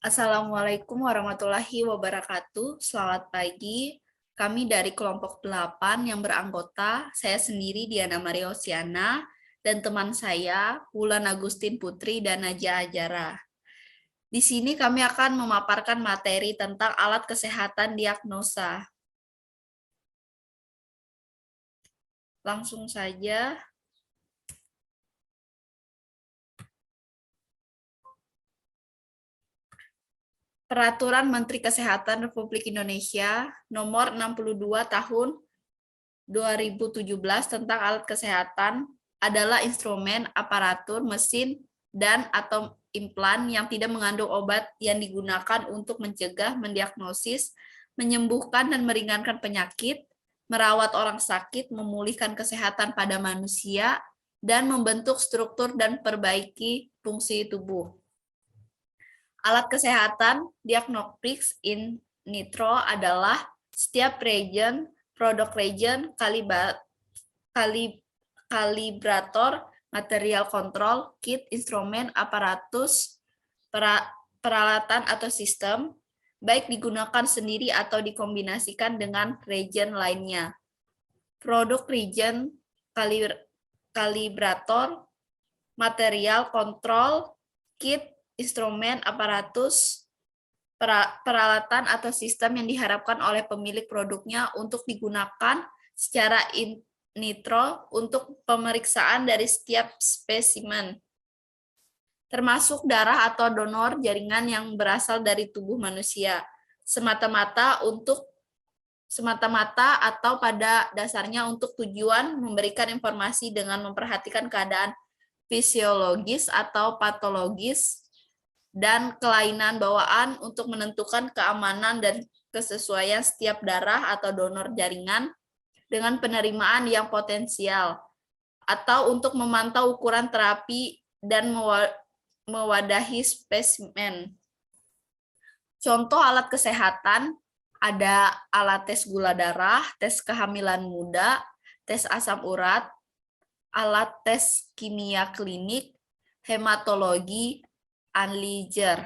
Assalamualaikum warahmatullahi wabarakatuh. Selamat pagi. Kami dari kelompok 8 yang beranggota, saya sendiri Diana Maria Osiana, dan teman saya Wulan Agustin Putri dan Najwa Ajara. Di sini kami akan memaparkan materi tentang alat kesehatan diagnosa. Langsung saja. Peraturan Menteri Kesehatan Republik Indonesia Nomor 62 Tahun 2017 tentang alat kesehatan adalah instrumen, aparatur, mesin, dan atau implan yang tidak mengandung obat yang digunakan untuk mencegah, mendiagnosis, menyembuhkan dan meringankan penyakit, merawat orang sakit, memulihkan kesehatan pada manusia, dan membentuk struktur dan perbaiki fungsi tubuh. Alat kesehatan diagnostics in vitro adalah setiap reagen, produk reagen, kalibrator, material kontrol, kit, instrumen, aparatus, peralatan atau sistem, baik digunakan sendiri atau dikombinasikan dengan reagen lainnya. Produk reagen, kalibrator, material kontrol, kit, instrumen, aparatus, peralatan atau sistem yang diharapkan oleh pemilik produknya untuk digunakan secara in vitro untuk pemeriksaan dari setiap spesimen, termasuk darah atau donor jaringan yang berasal dari tubuh manusia, semata-mata atau pada dasarnya untuk tujuan memberikan informasi dengan memperhatikan keadaan fisiologis atau patologis dan kelainan bawaan untuk menentukan keamanan dan kesesuaian setiap darah atau donor jaringan dengan penerimaan yang potensial, atau untuk memantau ukuran terapi dan mewadahi spesimen. Contoh alat kesehatan ada alat tes gula darah, tes kehamilan muda, tes asam urat, alat tes kimia klinik, hematologi, analyzer.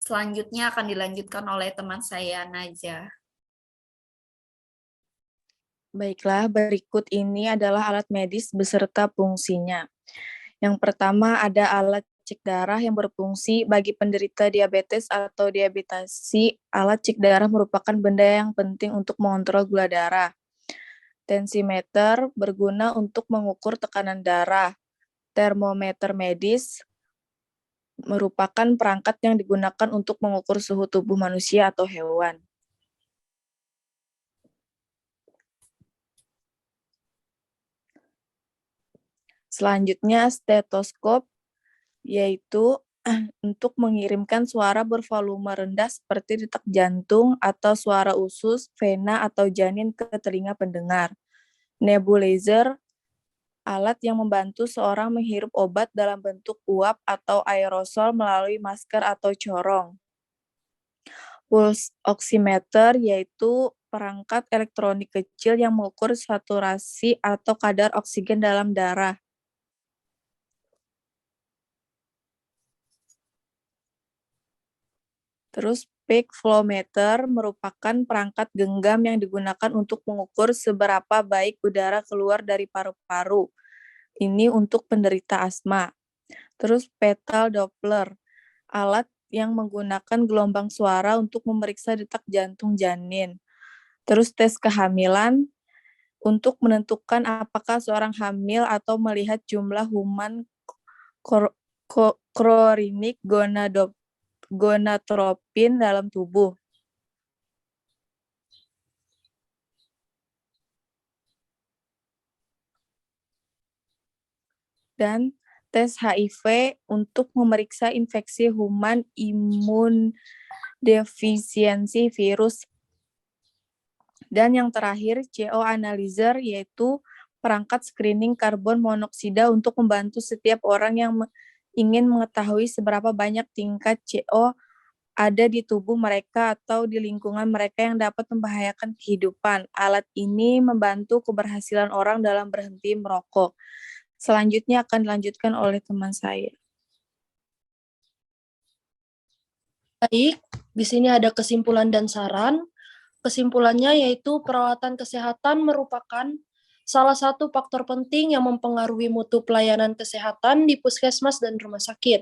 Selanjutnya akan dilanjutkan oleh teman saya, Najwa. Baiklah, berikut ini adalah alat medis beserta fungsinya. Yang pertama ada alat cek darah yang berfungsi bagi penderita diabetes atau diabetasi. Alat cek darah merupakan benda yang penting untuk mengontrol gula darah. Tensimeter berguna untuk mengukur tekanan darah. Termometer medis merupakan perangkat yang digunakan untuk mengukur suhu tubuh manusia atau hewan. Selanjutnya stetoskop, yaitu untuk mengirimkan suara bervolume rendah seperti detak jantung atau suara usus, vena, atau janin ke telinga pendengar. Nebulizer, alat yang membantu seorang menghirup obat dalam bentuk uap atau aerosol melalui masker atau corong. Pulse oximeter, yaitu perangkat elektronik kecil yang mengukur saturasi atau kadar oksigen dalam darah. Terus peak flow meter merupakan perangkat genggam yang digunakan untuk mengukur seberapa baik udara keluar dari paru-paru. Ini untuk penderita asma. Terus petal Doppler, alat yang menggunakan gelombang suara untuk memeriksa detak jantung janin. Terus tes kehamilan untuk menentukan apakah seorang hamil atau melihat jumlah human chorionic gonadotropin dalam tubuh. Dan tes HIV untuk memeriksa infeksi human imunodefisiensi virus. Dan yang terakhir, CO analyzer, yaitu perangkat screening karbon monoksida untuk membantu setiap orang yang ingin mengetahui seberapa banyak tingkat CO ada di tubuh mereka atau di lingkungan mereka yang dapat membahayakan kehidupan. Alat ini membantu keberhasilan orang dalam berhenti merokok. Selanjutnya akan dilanjutkan oleh teman saya. Baik, di sini ada kesimpulan dan saran. Kesimpulannya yaitu perawatan kesehatan merupakan salah satu faktor penting yang mempengaruhi mutu pelayanan kesehatan di puskesmas dan rumah sakit.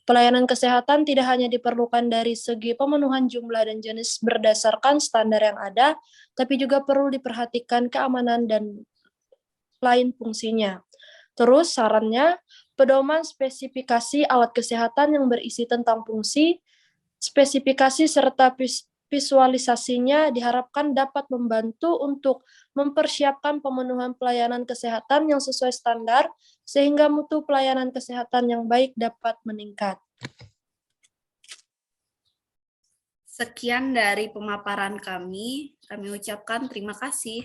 Pelayanan kesehatan tidak hanya diperlukan dari segi pemenuhan jumlah dan jenis berdasarkan standar yang ada, tapi juga perlu diperhatikan keamanan dan lain fungsinya. Terus sarannya, pedoman spesifikasi alat kesehatan yang berisi tentang fungsi, spesifikasi serta visualisasinya diharapkan dapat membantu untuk mempersiapkan pemenuhan pelayanan kesehatan yang sesuai standar, sehingga mutu pelayanan kesehatan yang baik dapat meningkat. Sekian dari pemaparan kami ucapkan terima kasih.